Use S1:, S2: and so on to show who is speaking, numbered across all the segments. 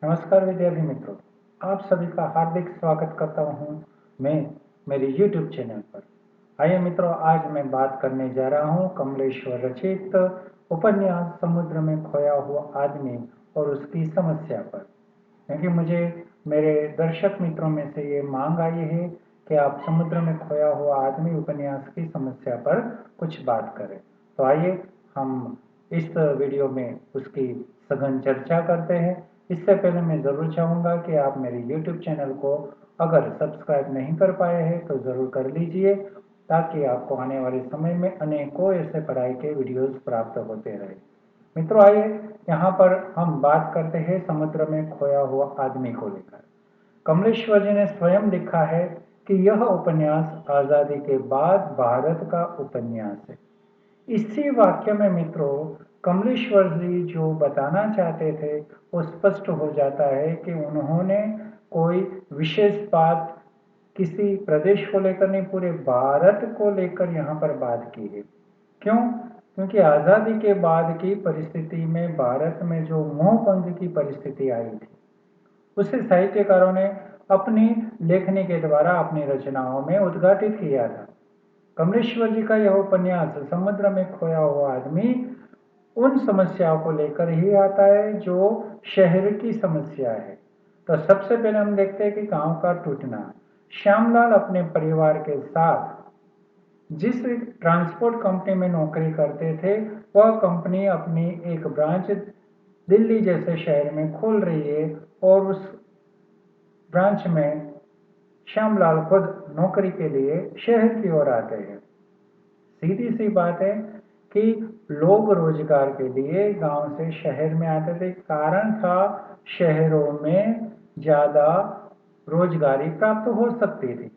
S1: नमस्कार विद्यार्थी मित्रों, आप सभी का हार्दिक स्वागत करता हूं मैं मेरे YouTube चैनल पर। आइए मित्रों, आज मैं बात करने जा रहा हूं कमलेश्वर रचित उपन्यास समुद्र में खोया हुआ आदमी और उसकी समस्या पर। क्योंकि मुझे मेरे दर्शक मित्रों में से ये मांग आई है कि आप समुद्र में खोया हुआ आदमी उपन्यास की समस्या पर कुछ बात करें। तो आइए हम इस वीडियो में उसकी सघन चर्चा करते हैं। इससे पहले मैं ज़रूर चाहूँगा कि आप मेरे YouTube चैनल को अगर सब्सक्राइब नहीं कर पाए हैं तो ज़रूर कर लीजिए, ताकि आपको आने वाले समय में अनेकों ऐसे पढ़ाई के वीडियोस प्राप्त होते रहे। मित्रों, आइए यहाँ पर हम बात करते हैं समुद्र में खोया हुआ आदमी को लेकर। कमलेश्वर जी ने स्वयं लिखा है कि यह उपन्यास आज़ादी के बाद भारत का उपन्यास है। इसी वाक्य में मित्रों, कमलेश्वर जी जो बताना चाहते थे वो स्पष्ट हो जाता है कि उन्होंने कोई विशेष बात किसी प्रदेश को लेकर नहीं, पूरे भारत को लेकर यहाँ पर बात की है। क्यों? क्योंकि आज़ादी के बाद की परिस्थिति में भारत में जो मोहभंग की परिस्थिति आई थी, उसे साहित्यकारों ने अपनी लेखनी के द्वारा अपनी रचनाओं में उद्घाटित किया था। कमलेश्वर जी का यह उपन्यास समुद्र में खोया हुआ आदमी उन समस्याओं को लेकर ही आता है जो शहर की समस्या है। तो सबसे पहले हम देखते हैं कि गांव का टूटना। श्यामलाल अपने परिवार के साथ जिस ट्रांसपोर्ट कंपनी में नौकरी करते थे, वह कंपनी अपनी एक ब्रांच दिल्ली जैसे शहर में खोल रही है और उस ब्रांच में श्यामलाल खुद नौकरी के लिए शहर की ओर आते हैं। सीधी सी बात है कि लोग रोजगार के लिए गांव से शहर में आते थे। कारण था शहरों में ज्यादा रोजगारी प्राप्त हो सकती थी।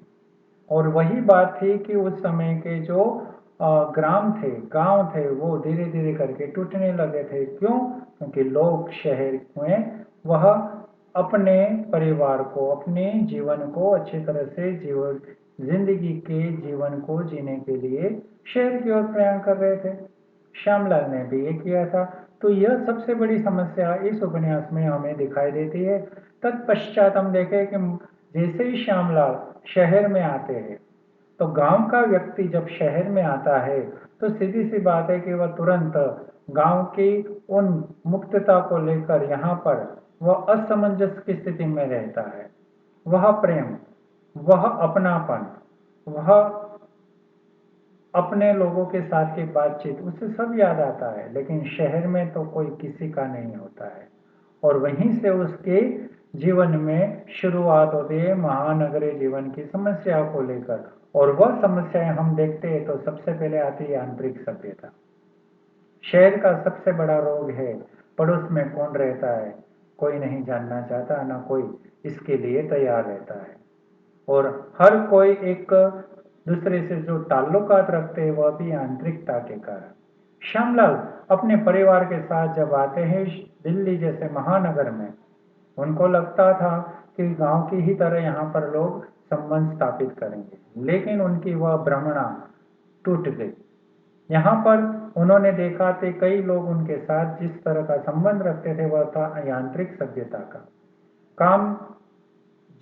S1: और वही बात थी कि उस समय के जो ग्राम थे, गांव थे, वो धीरे धीरे करके टूटने लगे थे। क्यों? क्योंकि लोग शहर में वह अपने परिवार को, अपने जीवन को अच्छी तरह से जिंदगी के जीवन को जीने के लिए शहर की ओर प्रयाण कर रहे थे। श्यामलाल ने भी ये किया था। तो यह सबसे बड़ी समस्या इस उपन्यास में हमें दिखाई देती है। तत्पश्चात हम देखें कि जैसे ही श्यामलाल शहर में आते हैं, तो गांव का व्यक्ति जब शहर में आता है तो सीधी सी बात है कि वह तुरंत गांव की उन मुक्तता को लेकर यहाँ पर वह असमंजस की स्थिति में रहता है। वह प्रेम, वह अपनापन, वह अपने लोगों के साथ की बातचीत, उसे सब याद आता है। लेकिन शहर में तो कोई किसी का नहीं होता है। और वहीं से उसके जीवन में शुरुआत होती है महानगरीय जीवन की समस्या को लेकर। और वह समस्याएं हम देखते हैं तो सबसे पहले आती है आंतरिक सभ्यता। शहर का सबसे बड़ा रोग है पड़ोस में कौन रहता है, कोई नहीं जानना चाहता, ना कोई इसके लिए तैयार रहता है। और हर कोई एक दूसरे से जो ताल्लुकात रखते हैं वह भी आंतरिकता के कारण। श्यामलाल अपने परिवार के साथ जब आते हैं दिल्ली जैसे महानगर में, उनको लगता था कि गांव की ही तरह यहाँ पर लोग संबंध स्थापित करेंगे, लेकिन उनकी वह भ्रमणा टूट गई। यहाँ पर उन्होंने देखा कि कई लोग उनके साथ जिस तरह का संबंध रखते थे वह था यांत्रिक सभ्यता का। काम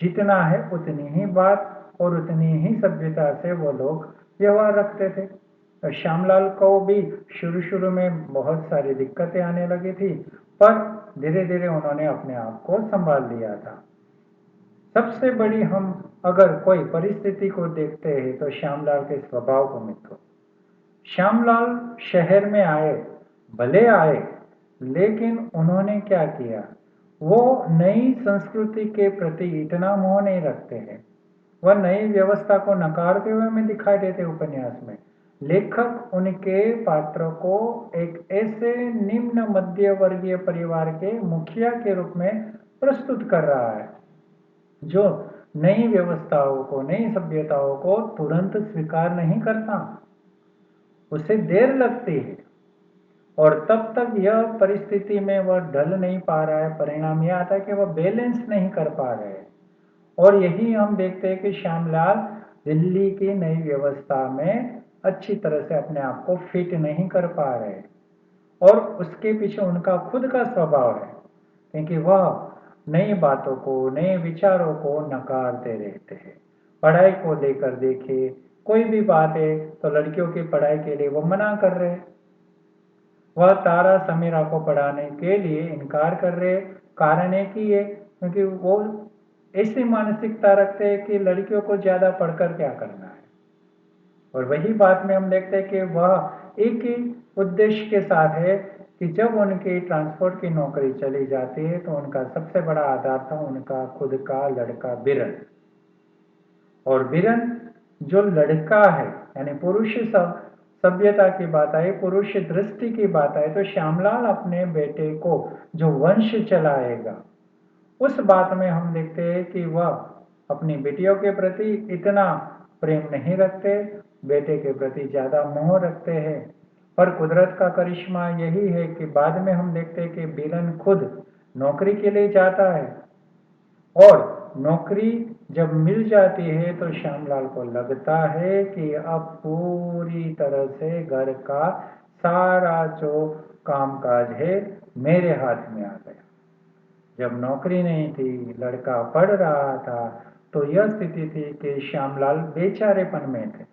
S1: जितना है उतनी ही बात और उतनी ही सभ्यता से वो लोग व्यवहार रखते थे। तो श्यामलाल को भी शुरू शुरू में बहुत सारी दिक्कतें आने लगी थी, पर धीरे धीरे उन्होंने अपने आप को संभाल लिया था। सबसे बड़ी हम अगर कोई परिस्थिति को देखते हैं तो श्यामलाल के स्वभाव को मित्रों। श्यामलाल शहर में आए, भले आए, लेकिन उन्होंने क्या किया, वो नई संस्कृति के प्रति इतना मोह नहीं रखते हैं। वह नई व्यवस्था को नकारते हुए हमें दिखाई देते उपन्यास में। लेखक उनके पात्र को एक ऐसे निम्न मध्य वर्गीय परिवार के मुखिया के रूप में प्रस्तुत कर रहा है जो नई व्यवस्थाओं को, नई सभ्यताओं को तुरंत स्वीकार नहीं करता, उसे देर लगती है। और तब तक यह परिस्थिति में वह ढल नहीं पा रहा है। परिणाम यह आता है कि वह बैलेंस नहीं कर पा रहे हैं। और यही हम देखते हैं कि श्यामलाल दिल्ली की नई व्यवस्था में अच्छी तरह से अपने आप को फिट नहीं कर पा रहे। और उसके पीछे उनका खुद का स्वभाव है, क्योंकि वह नई बातों को, नए विचारों को नकारते रहते हैं। पढ़ाई को लेकर देखिए, कोई भी बात है तो लड़कियों की पढ़ाई के लिए वो मना कर रहे हैं। वह तारा समीरा को पढ़ाने के लिए इनकार कर रहे हैं। कारण है कि ये क्योंकि वो ऐसी मानसिकता रखते हैं कि लड़कियों को ज्यादा पढ़कर क्या करना है। और वही बात में हम देखते हैं कि वह एक ही उद्देश्य के साथ है कि जब उनकी ट्रांसपोर्ट की नौकरी चली जाती है तो उनका सबसे बड़ा आधार था उनका खुद का लड़का बिरन। और बिरन जो लड़का है, यानी पुरुष सभ्यता की बात आए, पुरुष दृष्टि की बात आए, तो श्यामलाल अपने बेटे को जो वंश चलाएगा, उस बात में हम देखते हैं कि वह अपनी बेटियों के प्रति इतना प्रेम नहीं रखते, बेटे के प्रति ज्यादा मोह रखते हैं। पर कुदरत का करिश्मा यही है कि बाद में हम देखते हैं कि बिरन खुद नौकरी के लिए जाता है। और नौकरी जब मिल जाती है तो श्यामलाल को लगता है कि अब पूरी तरह से घर का सारा जो कामकाज है मेरे हाथ में आ गया। जब नौकरी नहीं थी, लड़का पढ़ रहा था, तो यह स्थिति थी कि श्यामलाल बेचारेपन में थे।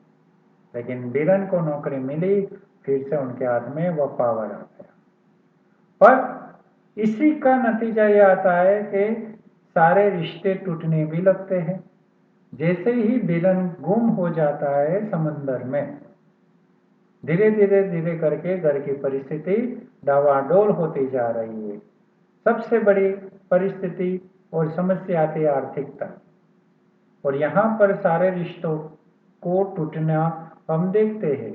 S1: लेकिन बिरन को नौकरी मिली, फिर से उनके हाथ में वह पावर आ गया। पर इसी का नतीजा यह आता है कि सारे रिश्ते टूटने भी लगते हैं। जैसे ही बिरन गुम हो जाता है समुंदर में, धीरे धीरे धीरे करके घर की परिस्थिति डावाडोल होती जा रही है। सबसे बड़ी परिस्थिति और समस्या आती है आर्थिकता। और यहाँ पर सारे रिश्तों को टूटना हम देखते हैं।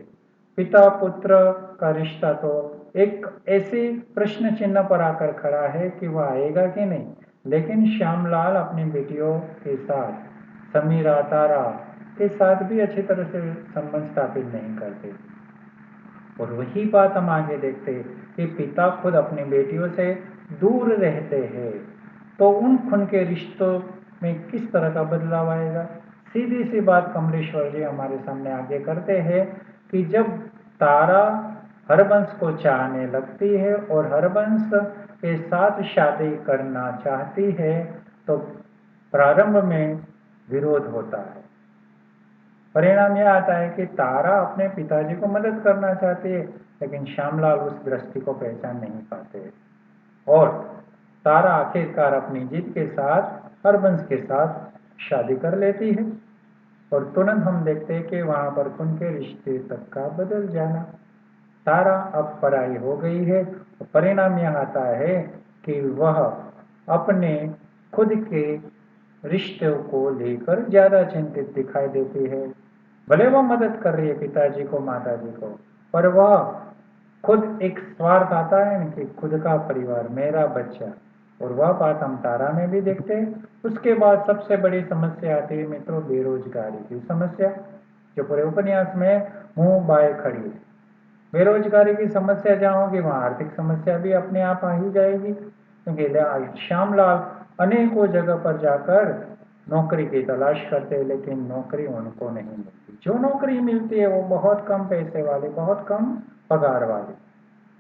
S1: पिता पुत्र का रिश्ता तो एक ऐसे प्रश्न चिन्ह पर आकर खड़ा है कि वह आएगा कि नहीं। लेकिन श्यामलाल अपनी बेटियों के साथ, समीरा तारा के साथ भी अच्छी तरह से संबंध स्थापित नहीं करते। और वही बात हम आगे देखते हैं कि पिता खुद अपनी बेटियों से दूर रहते हैं, तो उन खून के रिश्तों में किस तरह का बदलाव आएगा। सीधी सी बात कमलेश्वर जी हमारे सामने आगे करते हैं कि जब तारा हरबंश को चाहने लगती है और हरबंश के साथ शादी करना चाहती है, तो प्रारंभ में विरोध होता है। परिणाम यह आता है कि तारा अपने पिताजी को मदद करना चाहती है, लेकिन श्यामलाल उस दृष्टि को पहचान नहीं पाते। और तारा आखिरकार अपनी जिद के साथ हरबंश के साथ शादी कर लेती है। और तुरंत हम देखते हैं कि वहां पर उनके रिश्ते तक का बदल जाना। तारा अब पराई हो गई है, तो परिणाम यह आता है कि वह अपने खुद के रिश्तों को लेकर ज्यादा चिंतित दिखाई देती है। भले वह मदद कर रही है पिताजी को, माताजी को, पर वह खुद एक स्वार्थ आता है ना कि खुद का परिवार, मेरा बच्चा। और वह बात हम तारा में भी देखते हैं। उसके बाद सबसे बड़ी समस्या आती है मित्रों, बेरोजगारी की समस्या, जो पूरे उपन्यास में मुंह बाए खड़ी है। बेरोजगारी की समस्या जहाँ होगी वहाँ आर्थिक समस्या भी अपने आप आ ही जाएगी, क्योंकि श्यामलाल अनेकों जगह पर जाकर नौकरी की तलाश करते हैं, लेकिन नौकरी उनको नहीं मिलती। जो नौकरी मिलती है वो बहुत कम पैसे वाली, बहुत कम पगार वाली,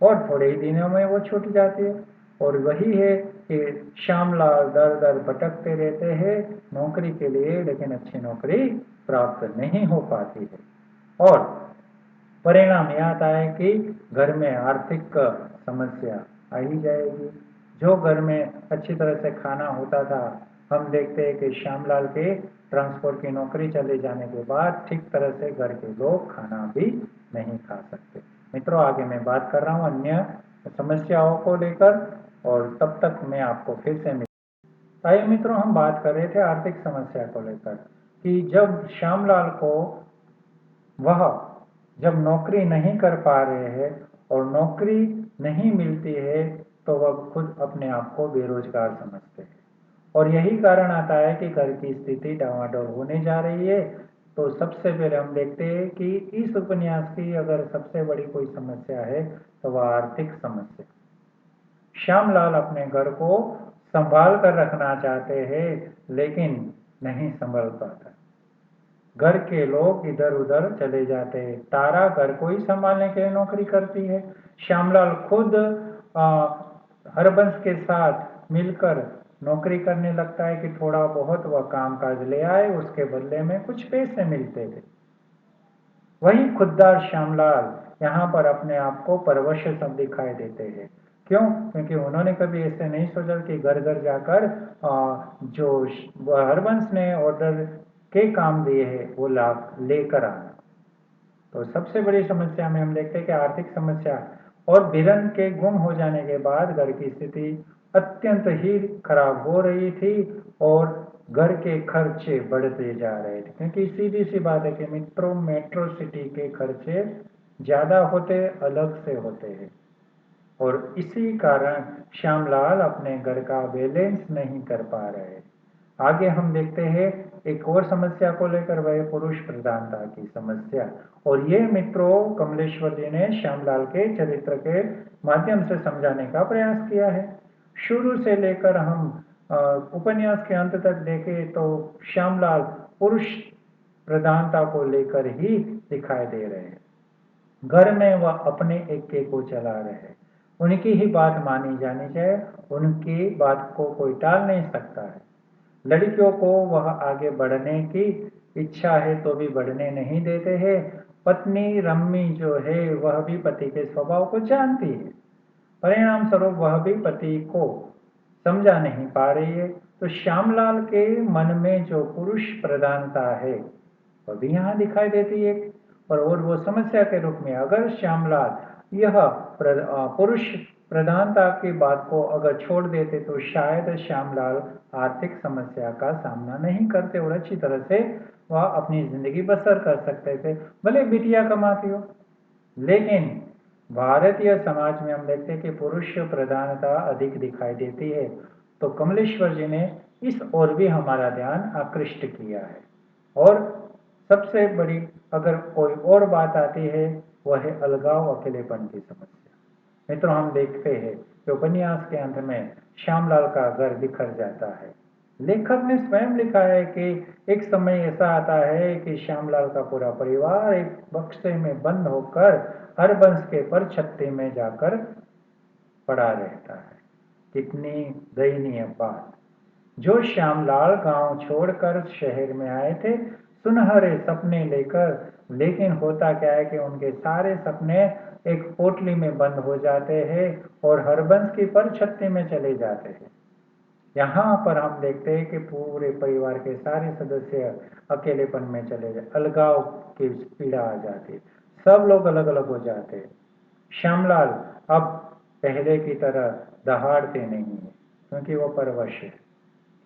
S1: और थोड़े ही दिनों में वो छूट जाती है। और वही है कि श्यामलाल दर दर भटकते रहते हैं नौकरी के लिए, लेकिन अच्छी नौकरी प्राप्त नहीं हो पाती है। और परिणाम यह आता है कि घर में आर्थिक समस्या आ ही जाएगी। जो घर में अच्छी तरह से खाना होता था, हम देखते हैं कि श्यामलाल के ट्रांसपोर्ट की नौकरी चले जाने के बाद ठीक तरह से घर के लोग खाना भी नहीं खा सकते। मित्रों, आगे मैं बात कर रहा हूँ अन्य समस्याओं को लेकर, और तब तक मैं आपको फिर से आइए मित्रों, हम बात कर रहे थे आर्थिक समस्या को लेकर कि जब श्यामलाल को वह जब नौकरी नहीं कर पा रहे हैं और नौकरी नहीं मिलती है, तो वह खुद अपने आप को बेरोजगार समझते हैं। और यही कारण आता है कि घर की स्थिति डावाडोल होने जा रही है। तो सबसे पहले हम देखते हैं कि इस उपन्यास की अगर सबसे बड़ी कोई समस्या है तो वह आर्थिक समस्या। श्यामलाल अपने घर को संभाल कर रखना चाहते हैं, लेकिन नहीं संभल पाता। घर के लोग इधर उधर चले जाते हैं। तारा घर को ही संभालने के लिए नौकरी करती है। श्यामलाल खुद हरबंश के साथ मिलकर नौकरी करने लगता है कि थोड़ा बहुत वह कामकाज ले आए, उसके बदले में कुछ पैसे मिलते थे। वही खुददार श्यामलाल यहाँ पर अपने आप को परवश सब दिखाई देते हैं। क्यों? क्योंकि उन्होंने कभी ऐसे नहीं सोचा कि घर घर जाकर जो हरबंश ने ऑर्डर के काम दिए हैं वो लाभ लेकर आना। तो सबसे बड़ी समस्या में हम देखते हैं कि आर्थिक समस्या और बीरन के गुम हो जाने के बाद घर की स्थिति अत्यंत ही खराब हो रही थी और घर के खर्चे बढ़ते जा रहे थे, क्योंकि सीधी सी बात है कि मित्रों, मेट्रो सिटी के खर्चे ज्यादा होते, अलग से होते हैं और इसी कारण श्यामलाल अपने घर का बैलेंस नहीं कर पा रहे। आगे हम देखते हैं एक और समस्या को लेकर, वह पुरुष प्रधानता की समस्या। और ये मित्रों कमलेश्वर जी ने श्यामलाल के चरित्र के माध्यम से समझाने का प्रयास किया है। शुरू से लेकर हम उपन्यास के अंत तक देखें तो श्यामलाल पुरुष प्रधानता को लेकर ही दिखाई दे रहे हैं। घर में वह अपने एक्के को चला रहे हैं, उनकी ही बात मानी जानी चाहिए, उनकी बात को कोई टाल नहीं सकता है। लड़कियों को वह आगे बढ़ने की इच्छा है तो भी बढ़ने नहीं देते हैं। पत्नी रम्मी जो है वह भी पति के स्वभाव को जानती है, परिणाम स्वरूप वह भी पति को समझा नहीं पा रही है। तो श्यामलाल के मन में जो पुरुष प्रधानता है वह भी यहाँ दिखाई देती है। और वो समस्या के रूप में अगर श्यामलाल यह पुरुष प्रधानता की बात को अगर छोड़ देते तो शायद श्यामलाल आर्थिक समस्या का सामना नहीं करते और अच्छी तरह से वह अपनी जिंदगी बसर कर सकते थे, भले बिटिया कमाती हो। लेकिन भारतीय समाज में हम देखते हैं कि पुरुष प्रधानता अधिक दिखाई देती है। तो कमलेश्वर जी ने इस ओर भी हमारा ध्यान आकृष्ट किया है। और सबसे बड़ी अगर कोई और बात आती है वह है अलगाव, अकेलेपन की समस्या। मित्रों, हम देखते हैं कि उपन्यास के अंत में श्यामलाल का घर बिखर जाता है। लेखक ने स्वयं लिखा है कि एक समय ऐसा आता है कि श्यामलाल का पूरा परिवार एक बक्से में बंद होकर हरबंश के परछत्ती में जाकर पड़ा रहता है। कितनी दयनीय बात। जो श्यामलाल गांव छोड़कर शहर में आए थे सुनहरे सपने लेकर, लेकिन होता क्या है कि उनके सारे सपने एक पोटली में बंद हो जाते हैं और हरबंश की परछत्ती में चले जाते हैं। यहाँ पर हम देखते हैं कि पूरे परिवार के सारे सदस्य अकेलेपन में चले जाते, अलगाव की पीड़ा आ जाती है, सब लोग अलग अलग हो जाते हैं। श्यामलाल अब पहले की तरह दहाड़ते नहीं है, क्योंकि वो परवश है,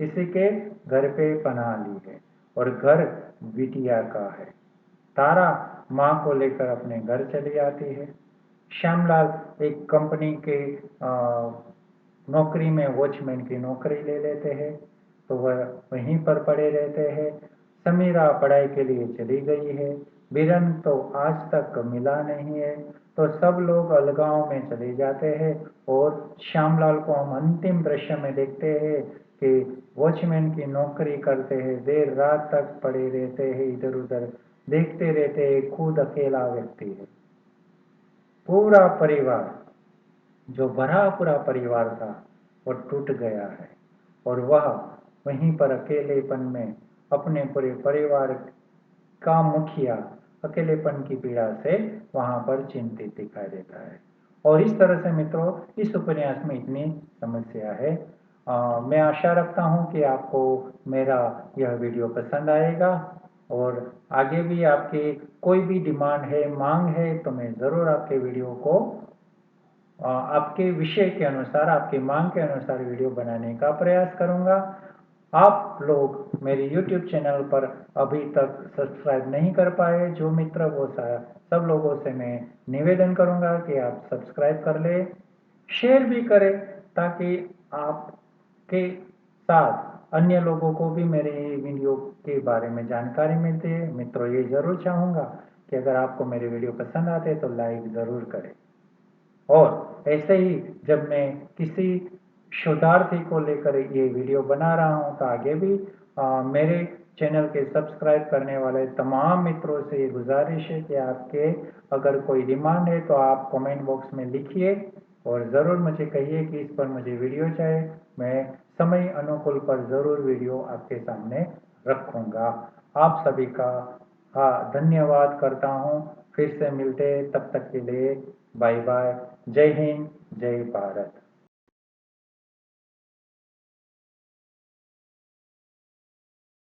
S1: किसी के घर पे पनाह ली है और घर बिटिया का है। तारा माँ को लेकर अपने घर चली आती है। श्यामलाल एक कंपनी के नौकरी में वॉचमैन की नौकरी ले लेते हैं, तो वह वहीं पर पड़े रहते हैं। समीरा पढ़ाई के लिए चली गई है, बीरन तो आज तक मिला नहीं है। तो सब लोग अलगाव में चले जाते हैं और श्यामलाल को हम अंतिम दृश्य में देखते हैं कि वॉचमैन की नौकरी करते हैं, देर रात तक पड़े रहते हैं, इधर उधर देखते रहते हैं, खुद अकेला व्यक्ति है। पूरा परिवार, जो भरा पूरा परिवार था, वो टूट गया है और वह वहीं पर अकेलेपन में अपने पूरे परिवार का मुखिया अकेलेपन की पीड़ा से वहां पर चिंतित दिखाई देता है। और इस तरह से मित्रों इस उपन्यास में इतनी समस्या है। मैं आशा रखता हूं कि आपको मेरा यह वीडियो पसंद आएगा और आगे भी आपकी कोई भी डिमांड है, मांग है, तो मैं ज़रूर आपके वीडियो को आपके विषय के अनुसार, आपकी मांग के अनुसार वीडियो बनाने का प्रयास करूंगा। आप लोग मेरे YouTube चैनल पर अभी तक सब्सक्राइब नहीं कर पाए, जो मित्र वो सब लोगों से मैं निवेदन करूंगा कि आप सब्सक्राइब कर ले, शेयर भी करें, ताकि आपके साथ अन्य लोगों को भी मेरे वीडियो के बारे में जानकारी मिलती है। मित्रों, ये जरूर चाहूंगा कि अगर आपको मेरे वीडियो पसंद आते तो लाइक जरूर करें। और ऐसे ही जब मैं किसी शोधार्थी को लेकर ये वीडियो बना रहा हूं तो आगे भी मेरे चैनल के सब्सक्राइब करने वाले तमाम मित्रों से ये गुजारिश है कि आपके अगर कोई डिमांड है तो आप कमेंट बॉक्स में लिखिए और ज़रूर मुझे कहिए कि इस पर मुझे वीडियो चाहिए। मैं समय अनुकूल पर ज़रूर वीडियो आपके सामने रखूँगा। आप सभी का धन्यवाद करता हूँ। फिर से मिलते, तब तक के लिए बाय बाय। जय हिंद, जय भारत।